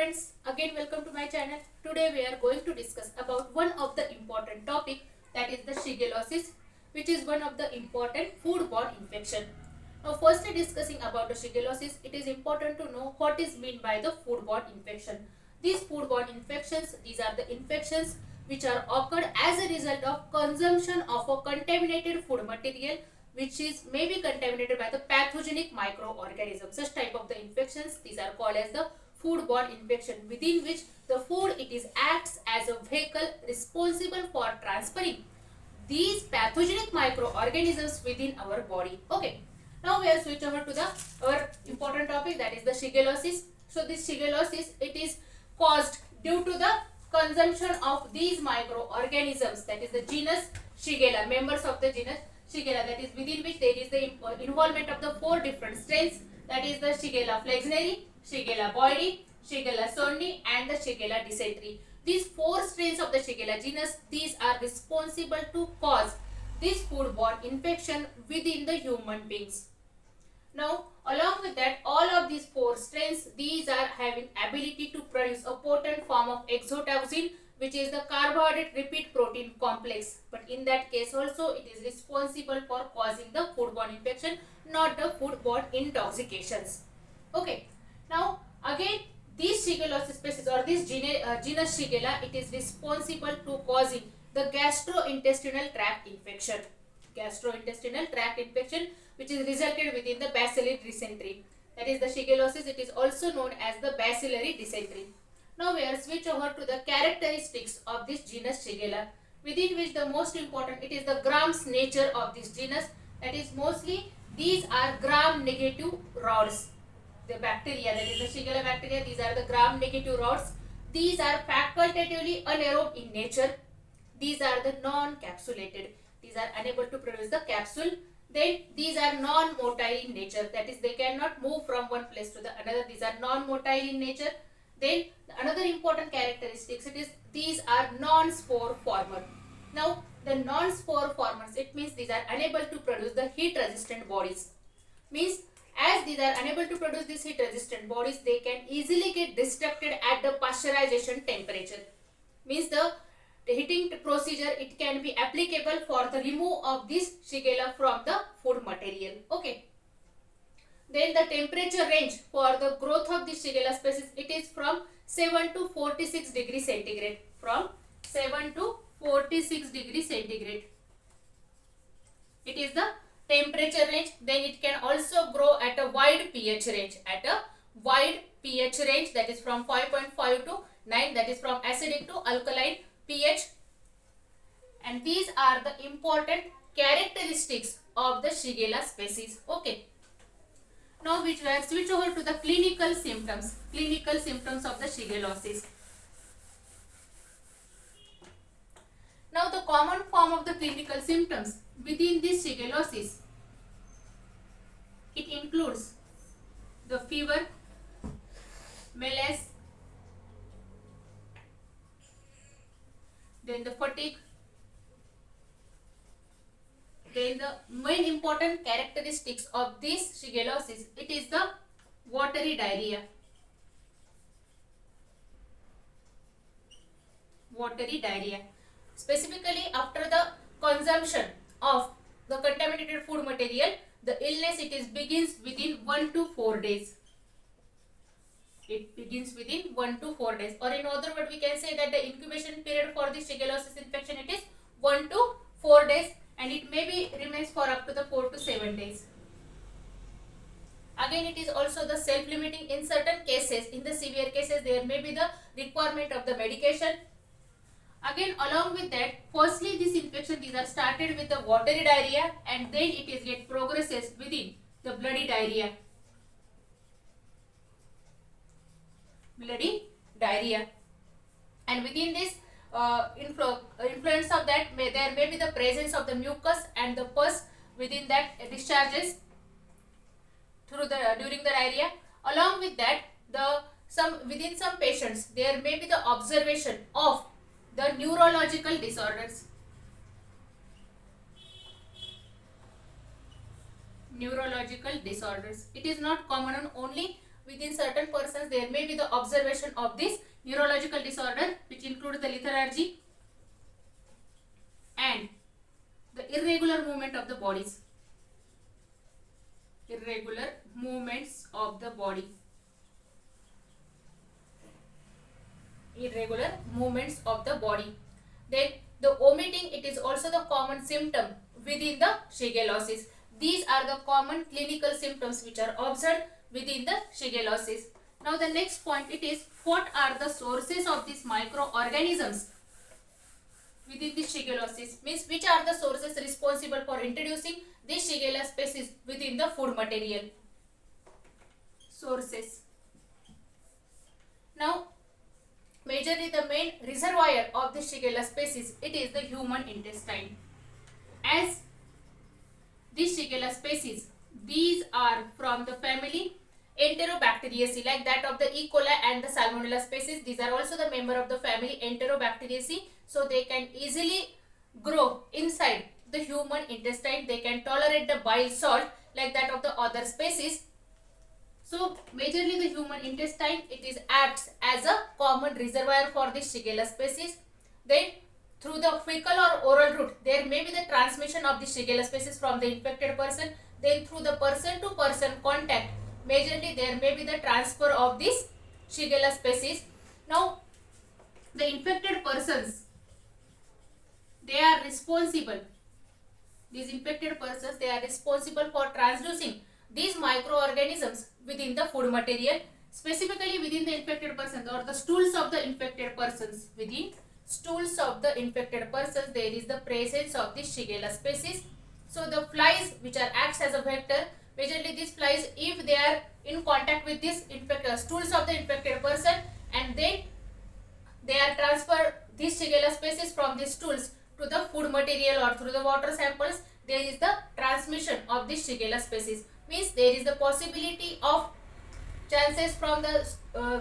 friends, again welcome to my channel. Today we are going to discuss about one of the important topic, that is the Shigellosis, which is one of the important foodborne infection. Now firstly discussing about the Shigellosis, it is important to know what is meant by the foodborne infection. These foodborne infections, these are the infections which are occurred as a result of consumption of a contaminated food material which is maybe contaminated by the pathogenic microorganisms. Such type of the infections, these are called as the foodborne infection, within which the food acts as a vehicle responsible for transferring these pathogenic microorganisms within our body. Okay, now we are switch over to the our important topic, that is the Shigellosis. So this Shigellosis, it is caused due to the consumption of these microorganisms, that is the genus Shigella, members of the genus Shigella, that is within which there is the involvement of the 4 different strains, that is the Shigella flexneri, Shigella boydii, Shigella sonnei and the Shigella dysentery. These 4 strains of the Shigella genus, these are responsible to cause this foodborne infection within the human beings. Now, along with that, all of these 4 strains, these are having ability to produce a potent form of exotoxin, which is the carbohydrate repeat protein complex. But in that case also, it is responsible for causing the foodborne infection, not the foodborne intoxications. Okay. Now, again, this Shigellosis species or this genus Shigella, it is responsible to causing the gastrointestinal tract infection. Gastrointestinal tract infection, which is resulted within the bacillary dysentery. That is the Shigellosis. It is also known as the bacillary dysentery. Now we are switch over to the characteristics of this genus Shigella, within which the most important, it is the Gram's nature of this genus. That is mostly these are gram-negative rods. The bacteria, that is the Shigella bacteria, these are the gram-negative rods. These are facultatively anaerobe in nature. These are the non-capsulated. These are unable to produce the capsule. Then these are non-motile in nature. That is, they cannot move from one place to the another. These are non-motile in nature. Then another important characteristics, it is these are non-spore former. Now the non-spore formers, it means these are unable to produce the heat resistant bodies. Means as these are unable to produce these heat resistant bodies, they can easily get destructed at the pasteurization temperature. Means the heating procedure, it can be applicable for the remove of this Shigella from the food material. Okay. Then the temperature range for the growth of this Shigella species, it is from 7 to 46 degrees centigrade. From 7 to 46 degrees centigrade. It is the temperature range. Then it can also grow at a wide pH range. At a wide pH range, that is from 5.5 to 9, that is from acidic to alkaline pH. And these are the important characteristics of the Shigella species. Okay. Now we will switch over to the clinical symptoms. Clinical symptoms of the Shigellosis. Now the common form of the clinical symptoms within this Shigellosis, it includes the fever, malaise, then the fatigue. Then the main important characteristics of this Shigellosis, it is the watery diarrhea. Watery diarrhea. Specifically after the consumption of the contaminated food material, the illness, it begins within 1 to 4 days. It begins within 1 to 4 days. Or in other words, we can say that the incubation period for this Shigellosis infection, it is 1 to 4 days. And it maybe remains for up to the 4 to 7 days. Again, it is also the self-limiting in certain cases. In the severe cases, there may be the requirement of the medication. Again, along with that, firstly this infection, these are started with the watery diarrhea, and then it is get progresses within the bloody diarrhea. Bloody diarrhea. And within this influence of that, there may be the presence of the mucus and the pus within that discharges through the during the diarrhea. Along with that, within some patients, there may be the observation of the neurological disorders. Neurological disorders. It is not common only within certain persons. persons, there may be the observation of this neurological disorder, which includes the lethargy and the irregular movement of the bodies. Irregular movements of the body. Irregular movements of the body. Then the vomiting, it is also the common symptom within the shigellosis. These are the common clinical symptoms which are observed within the shigellosis. Now the next point, it is what are the sources of these microorganisms within the shigellosis, means which are the sources responsible for introducing this Shigella species within the food material. Sources. Now majorly the main reservoir of the Shigella species, it is the human intestine. As this Shigella species, these are from the family Enterobacteriaceae, like that of the E. coli and the Salmonella species. These are also the member of the family Enterobacteriaceae, so they can easily grow inside the human intestine. They can tolerate the bile salt like that of the other species. So majorly the human intestine, it is acts as a common reservoir for this Shigella species. Then through the fecal or oral route, there may be the transmission of the Shigella species from the infected person. Then through the person to person contact, majorly there may be the transfer of this Shigella species. Now the infected persons, they are responsible. These infected persons, they are responsible for transducing these microorganisms within the food material, specifically within the infected persons or the stools of the infected persons. Within stools of the infected persons, there is the presence of this Shigella species. So the flies which are acts as a vector, majorly these flies, if they are in contact with this stools of the infected person, and then they are transfer these Shigella species from these stools to the food material or through the water samples, there is the transmission of this Shigella species. Means there is the possibility of chances from the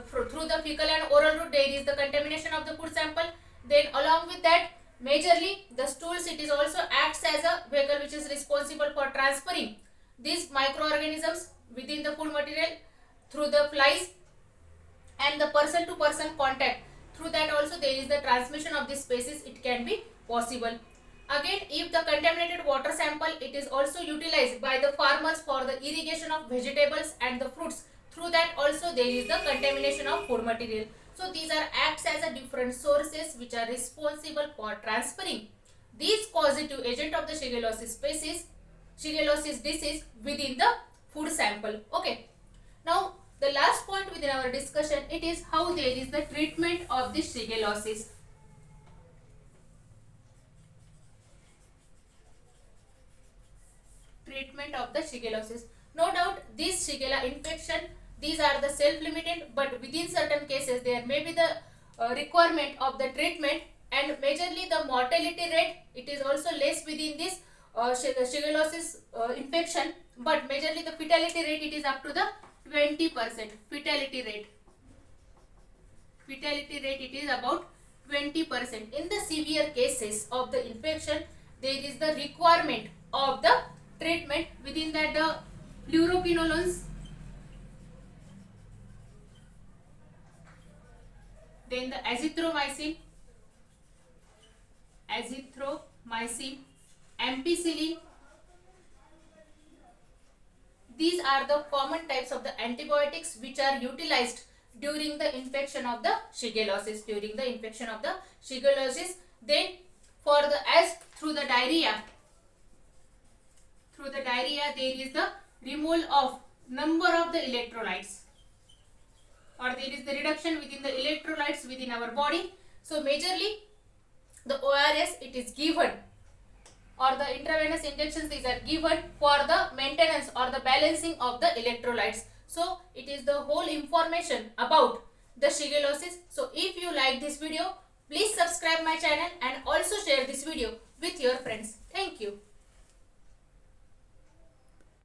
through the fecal and oral route, there is the contamination of the food sample. Then along with that, majorly the stools, it is also acts as a vehicle which is responsible for transferring these microorganisms within the food material through the flies and the person to person contact. Through that also there is the transmission of this species, it can be possible. Again, if the contaminated water sample, it is also utilized by the farmers for the irrigation of vegetables and the fruits. Through that also there is the contamination of food material. So these are acts as a different sources which are responsible for transferring these causative agent of the Shigellosis species, Shigellosis disease within the food sample. Okay. Now the last point within our discussion, it is how there is the treatment of this Shigellosis. Treatment of the Shigellosis. No doubt this Shigella infection, these are the self-limited, but within certain cases there may be the requirement of the treatment, and majorly the mortality rate, it is also less within this Shigellosis infection, but majorly the fatality rate, it is up to the 20% fatality rate. Fatality rate, it is about 20%. In the severe cases of the infection, there is the requirement of the treatment. Within that, the fluoroquinolones, then the azithromycin, ampicillin. These are the common types of the antibiotics which are utilized during the infection of the Shigellosis. Then for the through the diarrhea, there is the removal of number of the electrolytes, or there is the reduction within the electrolytes within our body. So majorly the ORS, it is given, or the intravenous injections, these are given for the maintenance or the balancing of the electrolytes. So it is the whole information about the Shigellosis. So if you like this video, please subscribe my channel and also share this video with your friends. Thank you.